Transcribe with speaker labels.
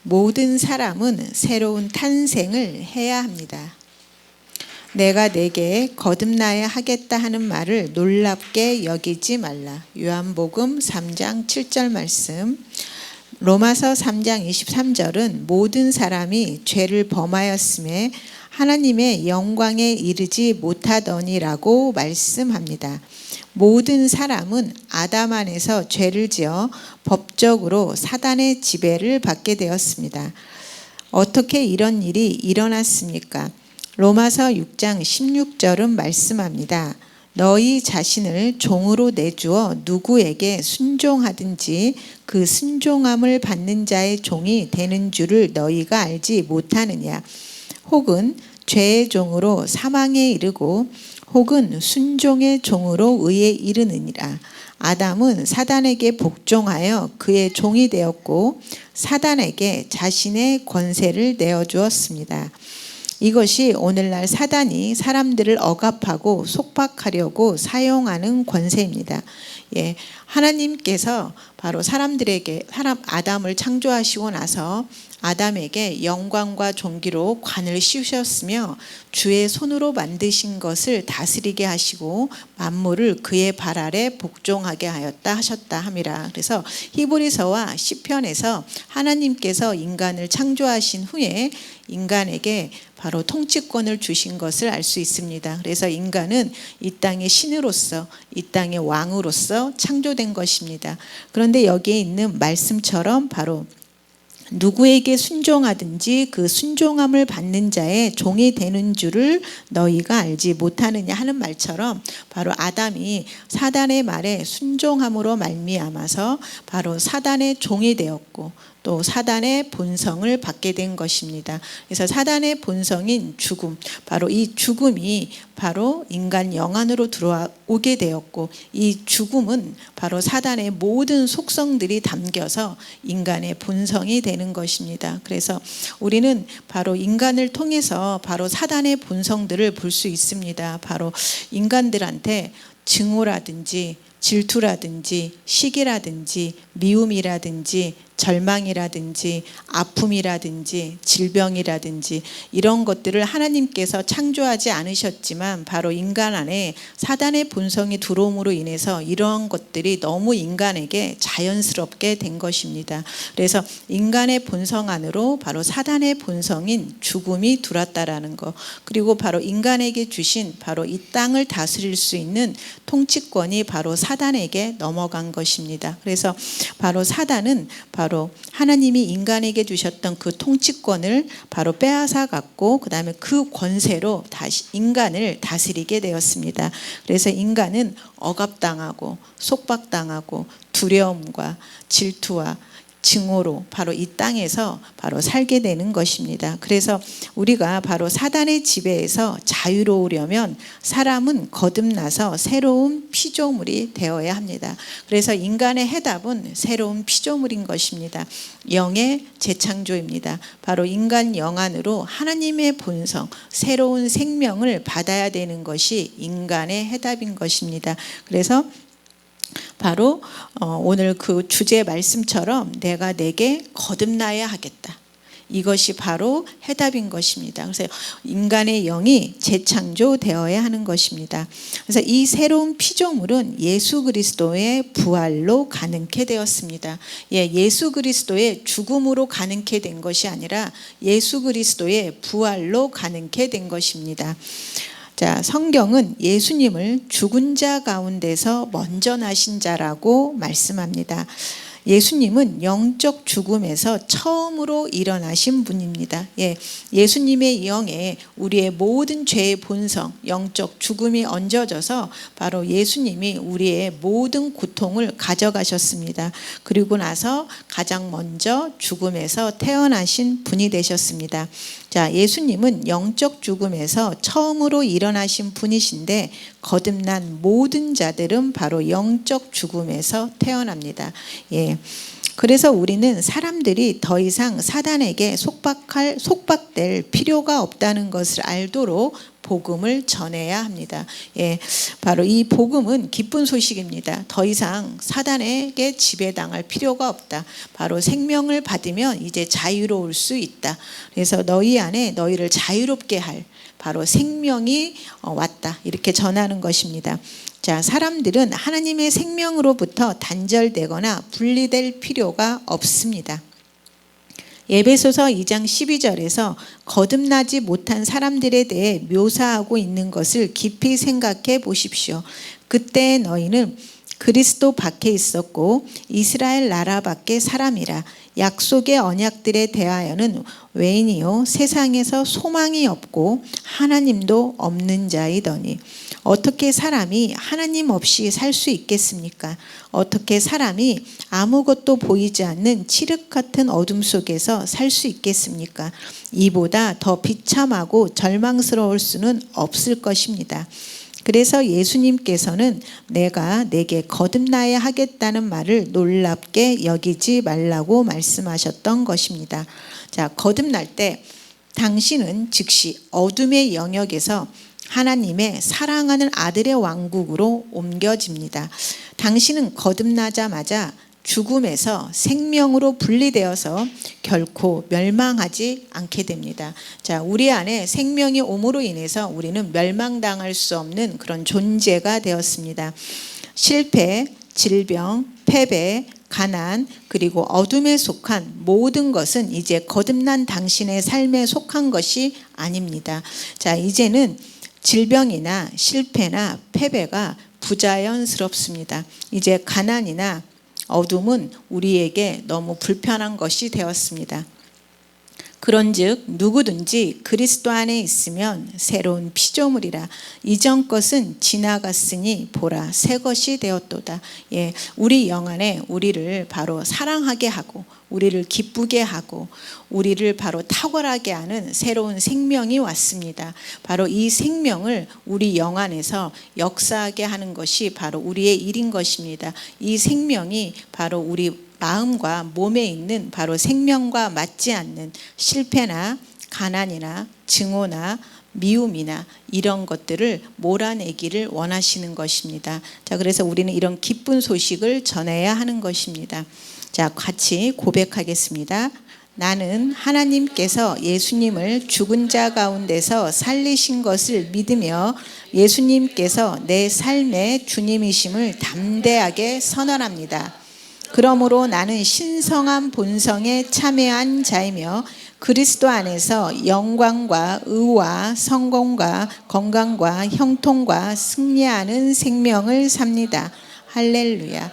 Speaker 1: 모든 사람은 새로운 탄생을 해야 합니다. 내가 내게 거듭나야 하겠다 하는 말을 놀랍게 여기지 말라. 요한복음 3장 7절 말씀. 로마서 3장 23절은 모든 사람이 죄를 범하였음에 하나님의 영광에 이르지 못하더니라고 말씀합니다. 모든 사람은 아담 안에서 죄를 지어 법적으로 사단의 지배를 받게 되었습니다. 어떻게 이런 일이 일어났습니까? 로마서 6장 16절은 말씀합니다. 너희 자신을 종으로 내주어 누구에게 순종하든지 그 순종함을 받는 자의 종이 되는 줄을 너희가 알지 못하느냐. 혹은 죄의 종으로 사망에 이르고 혹은 순종의 종으로 의에 이르느니라. 아담은 사단에게 복종하여 그의 종이 되었고 사단에게 자신의 권세를 내어주었습니다. 이것이 오늘날 사단이 사람들을 억압하고 속박하려고 사용하는 권세입니다. 하나님께서 바로 아담을 창조하시고 나서 아담에게 영광과 존귀로 관을 씌우셨으며 주의 손으로 만드신 것을 다스리게 하시고 만물을 그의 발 아래 복종하게 하셨다 함이라. 그래서 히브리서와 시편에서 하나님께서 인간을 창조하신 후에 인간에게 바로 통치권을 주신 것을 알 수 있습니다. 그래서 인간은 이 땅의 신으로서, 이 땅의 왕으로서 창조된 것입니다. 그런데 여기에 있는 말씀처럼 바로 누구에게 순종하든지 그 순종함을 받는 자의 종이 되는 줄을 너희가 알지 못하느냐 하는 말처럼 바로 아담이 사단의 말에 순종함으로 말미암아서 바로 사단의 종이 되었고 또 사단의 본성을 받게 된 것입니다. 그래서 사단의 본성인 죽음, 바로 이 죽음이 바로 인간 영안으로 들어오게 되었고 이 죽음은 바로 사단의 모든 속성들이 담겨서 인간의 본성이 되는 것입니다. 그래서 우리는 바로 인간을 통해서 바로 사단의 본성들을 볼 수 있습니다. 바로 인간들한테 증오라든지 질투라든지 시기라든지 미움이라든지 절망이라든지 아픔이라든지 질병이라든지 이런 것들을 하나님께서 창조하지 않으셨지만 바로 인간 안에 사단의 본성이 들어옴으로 인해서 이러한 것들이 너무 인간에게 자연스럽게 된 것입니다. 그래서 인간의 본성 안으로 바로 사단의 본성인 죽음이 들어왔다라는 것, 그리고 바로 인간에게 주신 바로 이 땅을 다스릴 수 있는 통치권이 바로 사단에게 넘어간 것입니다. 그래서 바로 사단은 바로 하나님이 인간에게 주셨던 그 통치권을 바로 빼앗아 갖고 그 다음에 그 권세로 다시 인간을 다스리게 되었습니다. 그래서 인간은 억압당하고 속박당하고 두려움과 질투와 증오로 바로 이 땅에서 바로 살게 되는 것입니다. 그래서 우리가 바로 사단의 지배에서 자유로우려면 사람은 거듭나서 새로운 피조물이 되어야 합니다. 그래서 인간의 해답은 새로운 피조물인 것입니다. 영의 재창조입니다. 바로 인간 영안으로 하나님의 본성, 새로운 생명을 받아야 되는 것이 인간의 해답인 것입니다. 그래서 바로 오늘 그 주제 말씀처럼 내가 내게 거듭나야 하겠다. 이것이 바로 해답인 것입니다. 그래서 인간의 영이 재창조되어야 하는 것입니다. 그래서 이 새로운 피조물은 예수 그리스도의 부활로 가능케 되었습니다. 예수 그리스도의 죽음으로 가능케 된 것이 아니라 예수 그리스도의 부활로 가능케 된 것입니다. 자, 성경은 예수님을 죽은 자 가운데서 먼저 나신 자라고 말씀합니다. 예수님은 영적 죽음에서 처음으로 일어나신 분입니다. 예수님의 영에 우리의 모든 죄의 본성, 영적 죽음이 얹어져서 바로 예수님이 우리의 모든 고통을 가져가셨습니다. 그리고 나서 가장 먼저 죽음에서 태어나신 분이 되셨습니다. 자, 예수님은 영적 죽음에서 처음으로 일어나신 분이신데 거듭난 모든 자들은 바로 영적 죽음에서 태어납니다. 그래서 우리는 사람들이 더 이상 사단에게 속박될 필요가 없다는 것을 알도록 복음을 전해야 합니다. 예, 바로 이 복음은 기쁜 소식입니다. 더 이상 사단에게 지배당할 필요가 없다. 바로 생명을 받으면 이제 자유로울 수 있다. 그래서 너희 안에 너희를 자유롭게 할 바로 생명이 왔다. 이렇게 전하는 것입니다. 자, 사람들은 하나님의 생명으로부터 단절되거나 분리될 필요가 없습니다. 에베소서 2장 12절에서 거듭나지 못한 사람들에 대해 묘사하고 있는 것을 깊이 생각해 보십시오. 그때 너희는 그리스도 밖에 있었고 이스라엘 나라 밖에 사람이라. 약속의 언약들에 대하여는 외인이요 세상에서 소망이 없고 하나님도 없는 자이더니 어떻게 사람이 하나님 없이 살 수 있겠습니까? 어떻게 사람이 아무것도 보이지 않는 칠흑 같은 어둠 속에서 살 수 있겠습니까? 이보다 더 비참하고 절망스러울 수는 없을 것입니다. 그래서 예수님께서는 내가 내게 거듭나야 하겠다는 말을 놀랍게 여기지 말라고 말씀하셨던 것입니다. 자, 거듭날 때 당신은 즉시 어둠의 영역에서 하나님의 사랑하는 아들의 왕국으로 옮겨집니다. 당신은 거듭나자마자 죽음에서 생명으로 분리되어서 결코 멸망하지 않게 됩니다. 자, 우리 안에 생명이 옴으로 인해서 우리는 멸망당할 수 없는 그런 존재가 되었습니다. 실패, 질병, 패배, 가난, 그리고 어둠에 속한 모든 것은 이제 거듭난 당신의 삶에 속한 것이 아닙니다. 자, 이제는 질병이나 실패나 패배가 부자연스럽습니다. 이제 가난이나 어둠은 우리에게 너무 불편한 것이 되었습니다. 그런즉 누구든지 그리스도 안에 있으면 새로운 피조물이라. 이전 것은 지나갔으니 보라 새 것이 되었도다. 예, 우리 영 안에 우리를 바로 사랑하게 하고 우리를 기쁘게 하고 우리를 바로 탁월하게 하는 새로운 생명이 왔습니다. 바로 이 생명을 우리 영 안에서 역사하게 하는 것이 바로 우리의 일인 것입니다. 이 생명이 바로 우리 마음과 몸에 있는 바로 생명과 맞지 않는 실패나 가난이나 증오나 미움이나 이런 것들을 몰아내기를 원하시는 것입니다. 자, 그래서 우리는 이런 기쁜 소식을 전해야 하는 것입니다. 자, 같이 고백하겠습니다. 나는 하나님께서 예수님을 죽은 자 가운데서 살리신 것을 믿으며 예수님께서 내 삶의 주님이심을 담대하게 선언합니다. 그러므로 나는 신성한 본성에 참여한 자이며 그리스도 안에서 영광과 의와 성공과 건강과 형통과 승리하는 생명을 삽니다. 할렐루야.